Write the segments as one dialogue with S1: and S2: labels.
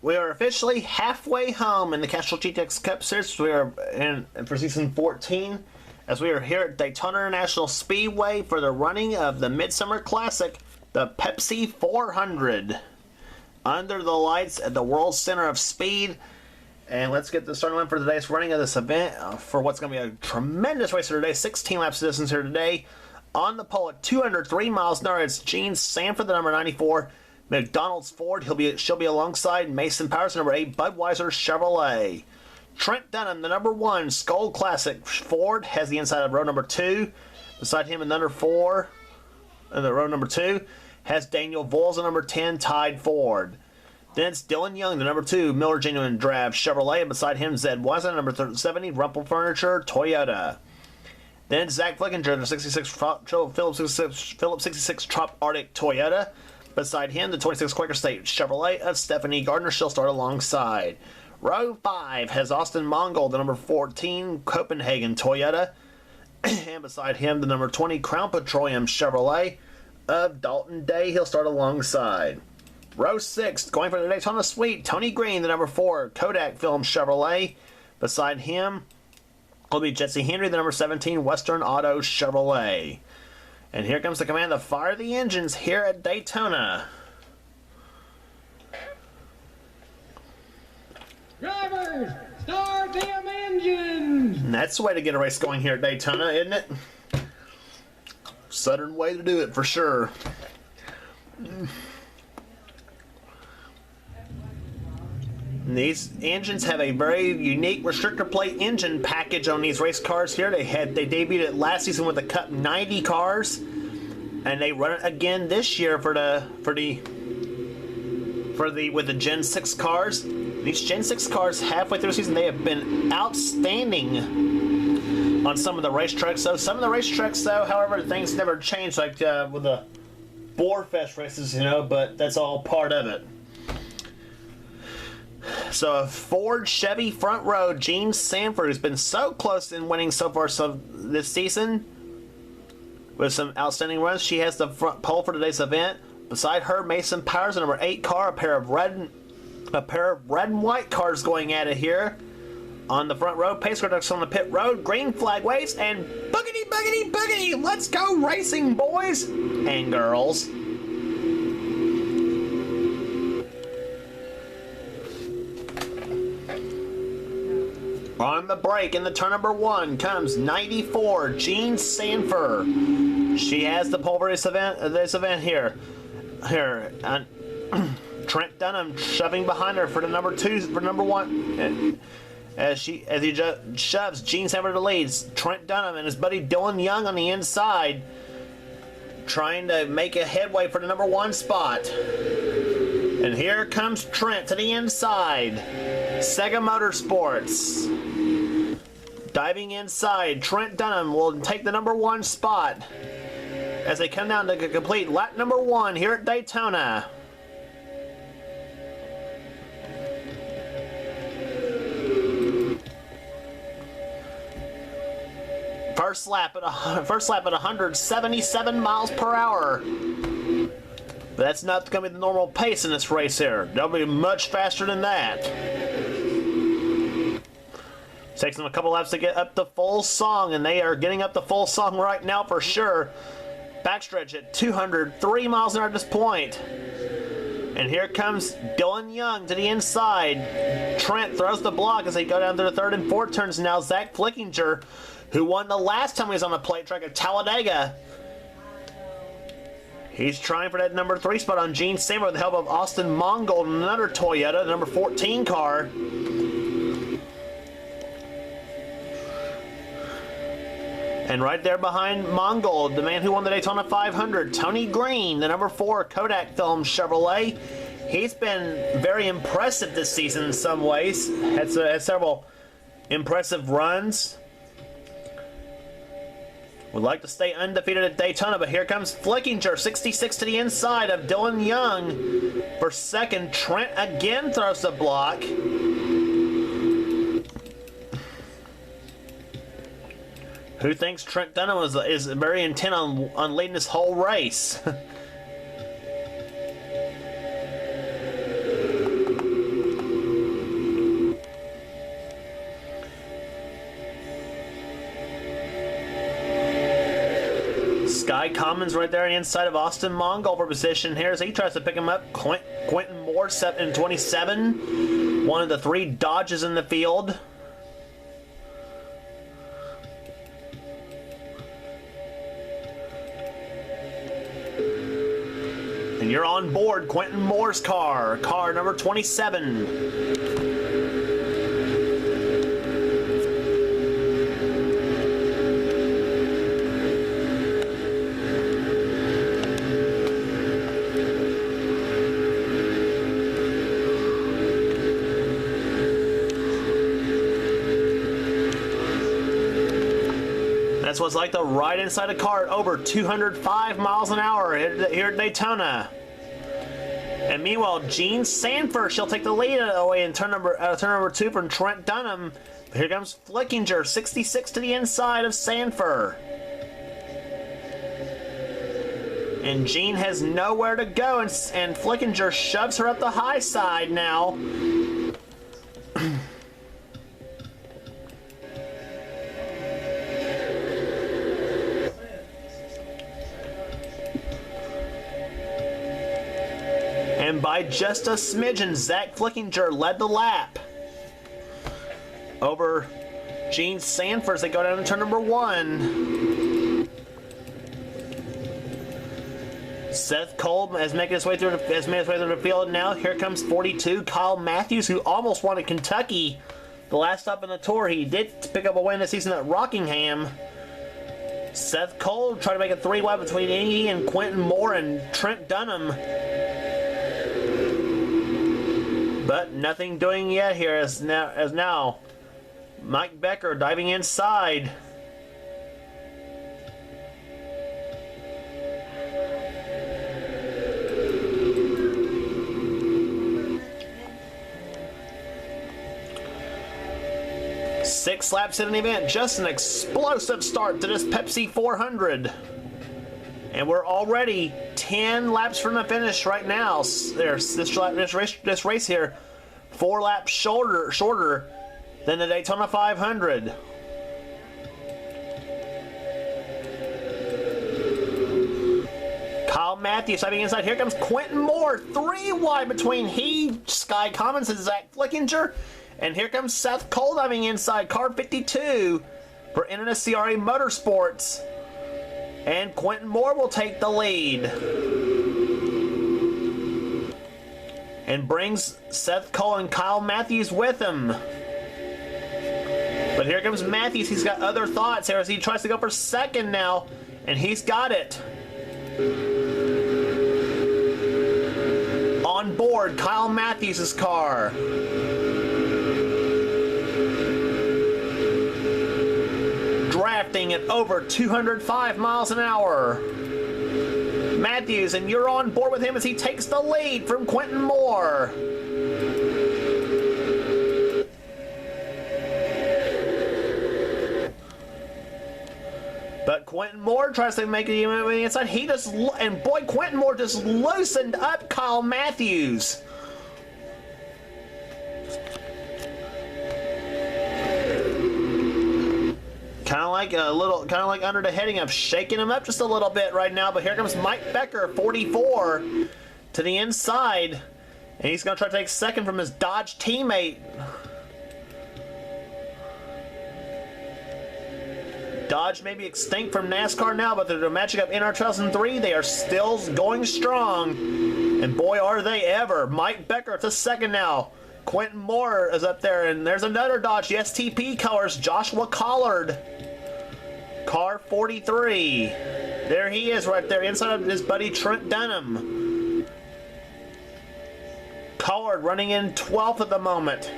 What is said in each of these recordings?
S1: We are officially halfway home in the Castrol GTX Cup Series. We are in for season 14, as we are here at Daytona International Speedway for the running of the Midsummer Classic, the Pepsi 400, under the lights at the World Center of Speed. And let's get the starting line for today's running of this event for what's going to be a tremendous race here today. 16 laps distance here today. On the pole at 203 miles an hour, it's Gene Sanford, the number 94. McDonald's Ford, she'll be alongside Mason Powers, number 8, Budweiser Chevrolet. Trent Dunham, the number 1, Skull Classic Ford, has the inside of row number 2. Beside him in number 4, in the row number 2, has Daniel Voles, the number 10, Tide Ford. Then it's Dylan Young, the number 2, Miller Genuine Drab Chevrolet, and beside him Zed Wesson, number 70, Rumpel Furniture Toyota. Then Zach Flickinger, the 66 Phillips 66 Trop Arctic Toyota. Beside him, the 26 Quaker State Chevrolet of Stephanie Gardner. She'll start alongside. Row 5 has Austin Mongold, the number 14 Copenhagen Toyota. And beside him, the number 20 Crown Petroleum Chevrolet of Dalton Day. He'll start alongside. Row 6, going for the Daytona Suite, Tony Green, the number 4 Kodak Film Chevrolet. Beside him will be Jesse Henry, the number 17 Western Auto Chevrolet. And here comes the command to fire the engines here at Daytona.
S2: Drivers, start them engines!
S1: And that's the way to get a race going here at Daytona, isn't it? Southern way to do it for sure. And these engines have a very unique restrictor plate engine package on these race cars here. They debuted it last season with the Cup 90 cars, and they run it again this year with the Gen 6 cars. These Gen 6 cars, halfway through the season, they have been outstanding on some of the racetracks. So some of the racetracks, though, however, things never change, like with the Boarfest races, you know. But that's all part of it. So a Ford Chevy front row, Gene Sanford, who's been so close in winning so far this season with some outstanding runs. She has the front pole for today's event. Beside her, Mason Powers, the number 8 car, a pair of red and white cars going at it here. On the front row, pace car ducks on the pit road, green flag waves, and boogity, boogity, boogity! Let's go racing, boys and girls. On the break in the turn number 1 comes 94 Gene Sanford. She has the pole for this event here. Trent Dunham shoving behind her for the number 1. As he shoves Gene Sanford to the leads. Trent Dunham and his buddy Dylan Young on the inside, trying to make a headway for the number 1 spot. And here comes Trent to the inside. Sega Motorsports. Diving inside, Trent Dunham will take the number 1 spot as they come down to complete lap number 1 here at Daytona. First lap at 177 miles per hour. But that's not going to be the normal pace in this race here. They'll be much faster than that. Takes them a couple laps to get up to full song, and they are getting up to full song right now for sure. Backstretch at 203 miles an hour at this point. And here comes Dylan Young to the inside. Trent throws the block as they go down to the 3rd and 4th turns. Now Zach Flickinger, who won the last time he was on the plate track at Talladega. He's trying for that number 3 spot on Gene Sanford with the help of Austin Mongold and another Toyota, the number 14 car. And right there behind Mongold, the man who won the Daytona 500, Tony Green, the number 4 Kodak Film Chevrolet. He's been very impressive this season in some ways. Had several impressive runs. Would like to stay undefeated at Daytona, but here comes Flickinger, 66 to the inside of Dylan Young. For 2nd, Trent again throws the block. Who thinks Trent Dunham is very intent on leading this whole race? Sky Commons right there inside of Austin Mongol for position here as he tries to pick him up. Quentin Moore set in 27. One of the 3 Dodges in the field. And you're on board Quentin Moore's car, car number 27. That's what's like to ride inside a car at over 205 miles an hour here at Daytona. And meanwhile, Jean Sanford, she'll take the lead away in turn number 2 from Trent Dunham. But here comes Flickinger, 66 to the inside of Sanford. And Jean has nowhere to go, and Flickinger shoves her up the high side now. And by just a smidgen, Zach Flickinger led the lap over Gene Sanford as they go down to turn number 1. Seth Cole has made his way through the field now. Here comes 42, Kyle Matthews, who almost won at Kentucky the last stop in the tour. He did pick up a win this season at Rockingham. Seth Cole tried to make a 3-wide between Indy and Quentin Moore and Trent Dunham. But nothing doing yet here as now Mike Becker diving inside. Six laps in an event, just an explosive start to this Pepsi 400. And we're already 10 laps from the finish right now. There's this race here, 4 laps shorter than the Daytona 500. Kyle Matthews diving inside. Here comes Quentin Moore, 3 wide between Sky Commons, and Zach Flickinger. And here comes Seth Cole diving inside, car 52 for NSCRA Motorsports. And Quentin Moore will take the lead. And brings Seth Cole and Kyle Matthews with him. But here comes Matthews. He's got other thoughts here as he tries to go for second now. And he's got it. On board Kyle Matthews' car. Drafting at over 205 miles an hour. Matthews, and you're on board with him as he takes the lead from Quentin Moore. But Quentin Moore tries to make it move inside. Quentin Moore just loosened up Kyle Matthews. Kind of like under the heading of shaking him up just a little bit right now. But here comes Mike Becker, 44, to the inside, and he's going to try to take second from his Dodge teammate. Dodge may be extinct from NASCAR now, but they're matching up in our 2003. They are still going strong, and boy, are they ever. Mike Becker to second now. Quentin Moore is up there, and there's another Dodge, the STP colors, Joshua Collard. Car 43. There he is right there inside of his buddy Trent Dunham. Collard running in 12th at the moment.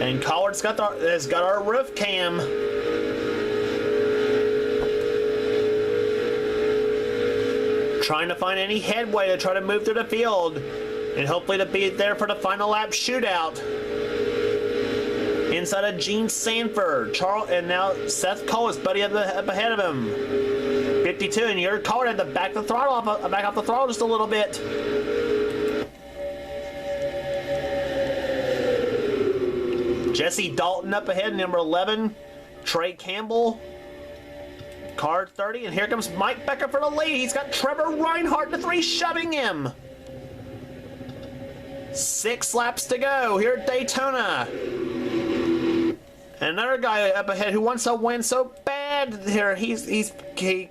S1: And Collard's has got our roof cam. Trying to find any headway to try to move through the field. And hopefully to be there for the final lap shootout. Inside of Gene Sanford. And now Seth Cole is buddy up ahead of him. 52, and your car had to back off the throttle just a little bit. Jesse Dalton up ahead, number 11. Trey Campbell, card 30. And here comes Mike Becker for the lead. He's got Trevor Reinhardt to 3 shoving him. 6 laps to go here at Daytona. Another guy up ahead who wants to win so bad here. He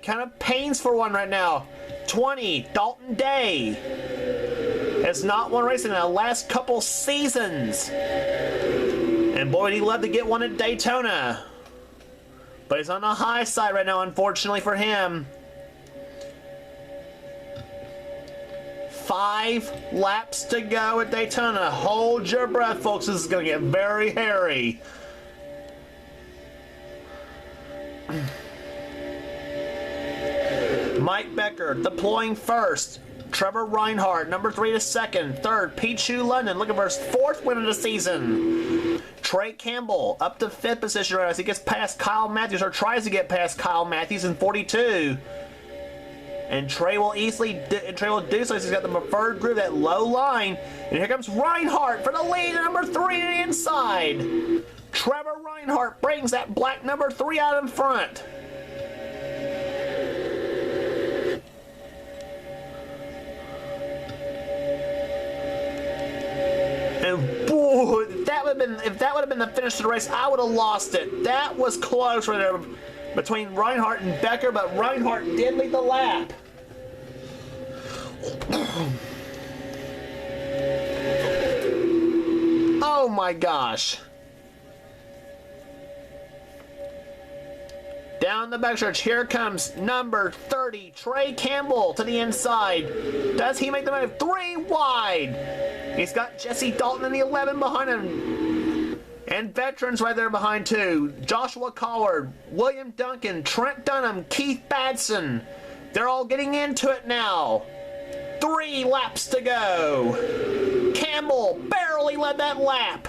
S1: kind of pains for one right now. 20, Dalton Day. Has not won racing in the last couple seasons. And boy, would he love to get one at Daytona. But he's on the high side right now, unfortunately for him. 5 laps to go at Daytona. Hold your breath, folks. This is going to get very hairy. Mike Becker deploying first. Trevor Reinhardt, number 3 to 2nd. 3rd, Pichu London, looking for his 4th win of the season. Trey Campbell up to 5th position right as he gets past Kyle Matthews, or tries to get past Kyle Matthews in 42. And Trey will do so. He's got the preferred groove, that low line. And here comes Reinhardt for the lead, number 3 to the inside. Trevor Reinhardt brings that black number 3 out in front. And boy, if that would have been the finish of the race, I would have lost it. That was close right there between Reinhardt and Becker, but Reinhardt did lead the lap. Oh my gosh. Down the backstretch, here comes number 30, Trey Campbell to the inside. Does he make the move? 3 wide. He's got Jesse Dalton in the 11 behind him. And veterans right there behind too. Joshua Collard, William Duncan, Trent Dunham, Keith Badson. They're all getting into it now. 3 laps to go. Campbell barely led that lap.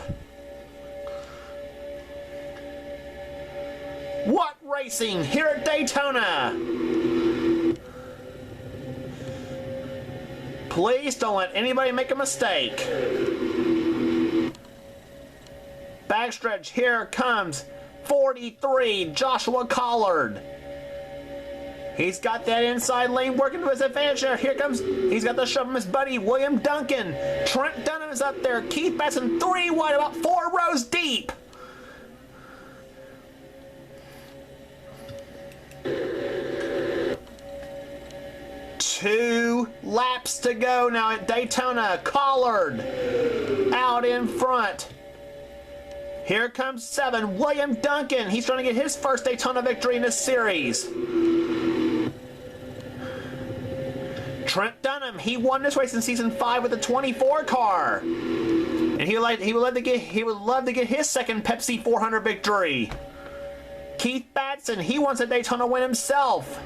S1: What racing here at Daytona? Please don't let anybody make a mistake. Backstretch, here comes 43, Joshua Collard. He's got that inside lane working to his advantage there. Here comes, he's got the shove from his buddy, William Duncan. Trent Dunham is up there. Keith Batson 3 wide, about 4 rows deep. Two laps to go now at Daytona. Collard out in front. Here comes 7, William Duncan. He's trying to get his first Daytona victory in this series. Trent Dunham, he won this race in season 5 with the 24 car. And he would love to get his second Pepsi 400 victory. Keith Batson, he wants a Daytona win himself.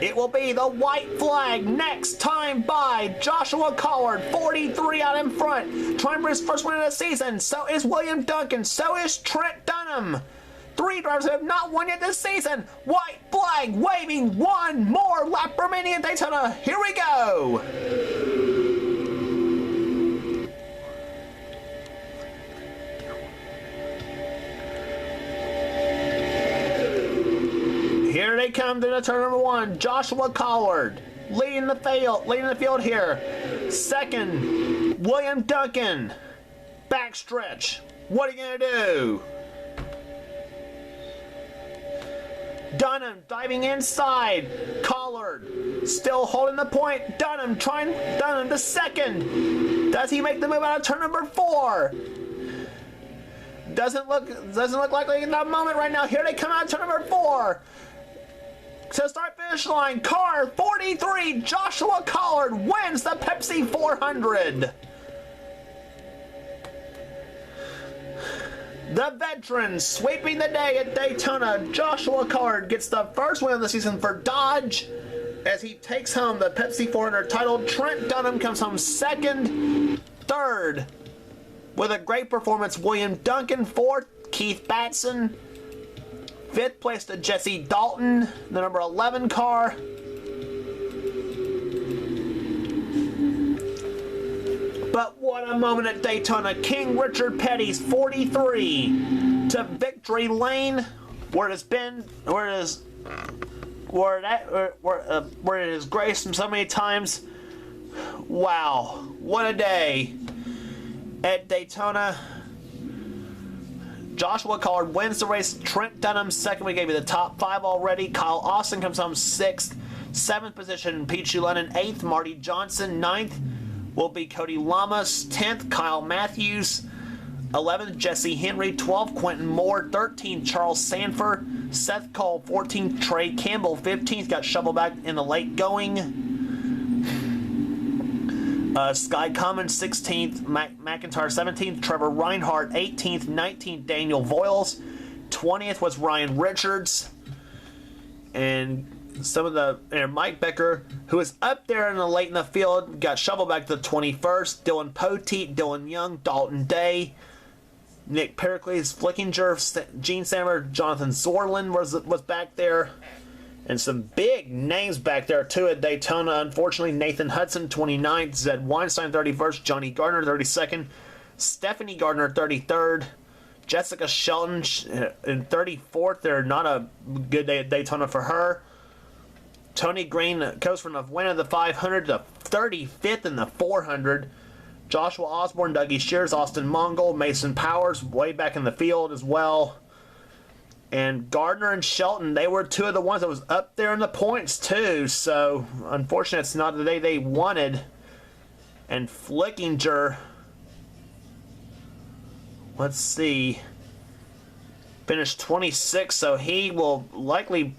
S1: It will be the white flag next time by Joshua Collard, 43 out in front, trying for his first win of the season. So is William Duncan. So is Trent Dunham. 3 drivers who have not won yet this season. White flag waving. 1 more lap remaining at Daytona. Here we go. Here they come to the turn number 1. Joshua Collard leading the field here. 2nd, William Duncan. Backstretch. What are you gonna do? Dunham diving inside. Collard still holding the point. Dunham to 2nd. Does he make the move out of turn number 4? Doesn't look likely in that moment right now. Here they come out of turn number 4. To start finish line, car 43, Joshua Collard wins the Pepsi 400. The veteran sweeping the day at Daytona. Joshua Collard gets the first win of the season for Dodge as he takes home the Pepsi 400 title. Trent Dunham comes home 2nd. 3rd, with a great performance, William Duncan. 4th, Keith Batson. 5th place to Jesse Dalton, the number 11 car. But what a moment at Daytona. King Richard Petty's 43 to victory lane, where it has been, where it has graced him so many times. Wow, what a day at Daytona. Joshua Collard wins the race. Trent Dunham second. We gave you the top 5 already. Kyle Austin comes home 6th. 7th position, Peachy Lennon. 8th, Marty Johnson. 9th will be Cody Lamas. 10th, Kyle Matthews. 11th, Jesse Henry. 12th, Quentin Moore. 13th, Charles Sanford. Seth Cole. 14th, Trey Campbell. 15th, got shoveled back in the late going. Sky Cummins, 16th, McIntyre, 17th, Trevor Reinhardt, 18th, 19th, Daniel Voiles, 20th was Ryan Richards, and some of the Mike Becker, who was up there in the late in the field, got shoveled back to the 21st. Dylan Poteet, Dylan Young, Dalton Day, Nick Pericles, Flickinger, Gene Sammer, Jonathan Zorlin was back there. And some big names back there, too, at Daytona. Unfortunately, Nathan Hudson, 29th. Zed Weinstein, 31st. Johnny Gardner, 32nd. Stephanie Gardner, 33rd. Jessica Shelton in 34th. They're not a good day at Daytona for her. Tony Green goes from the win of the 500 to 35th in the 400. Joshua Osborne, Dougie Shears, Austin Mongol, Mason Powers, way back in the field as well. And Gardner and Shelton, they were 2 of the ones that was up there in the points too. So, unfortunately, it's not the day they wanted. And Flickinger, let's see, finished 26th, so he will likely,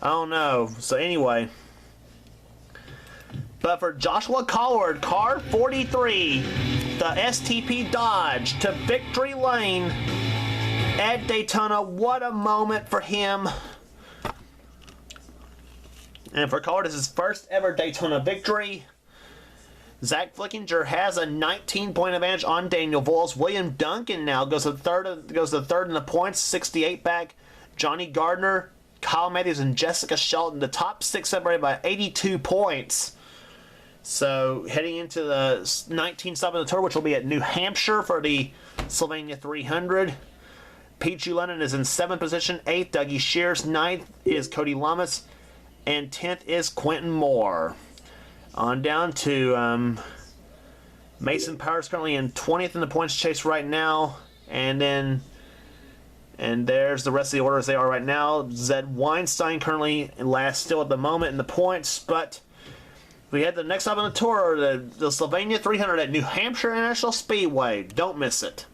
S1: I don't know. So anyway, but for Joshua Collard, car 43, the STP Dodge to victory lane at Daytona. What a moment for him. And for Collard, this is his first ever Daytona victory. Zach Flickinger has a 19-point advantage on Daniel Voiles. William Duncan now goes to third in the points, 68 back. Johnny Gardner, Kyle Matthews, and Jessica Shelton, the top 6 separated by 82 points. So heading into the 19th stop of the tour, which will be at New Hampshire for the Sylvania 300. Peachy Lennon is in 7th position. 8th, Dougie Shears. 9th is Cody Lamas. And 10th is Quentin Moore. On down to Mason Powers, currently in 20th in the points chase right now. And there's the rest of the order as they are right now. Zed Weinstein currently last still at the moment in the points. But we had the next stop on the tour, the Sylvania 300 at New Hampshire International Speedway. Don't miss it.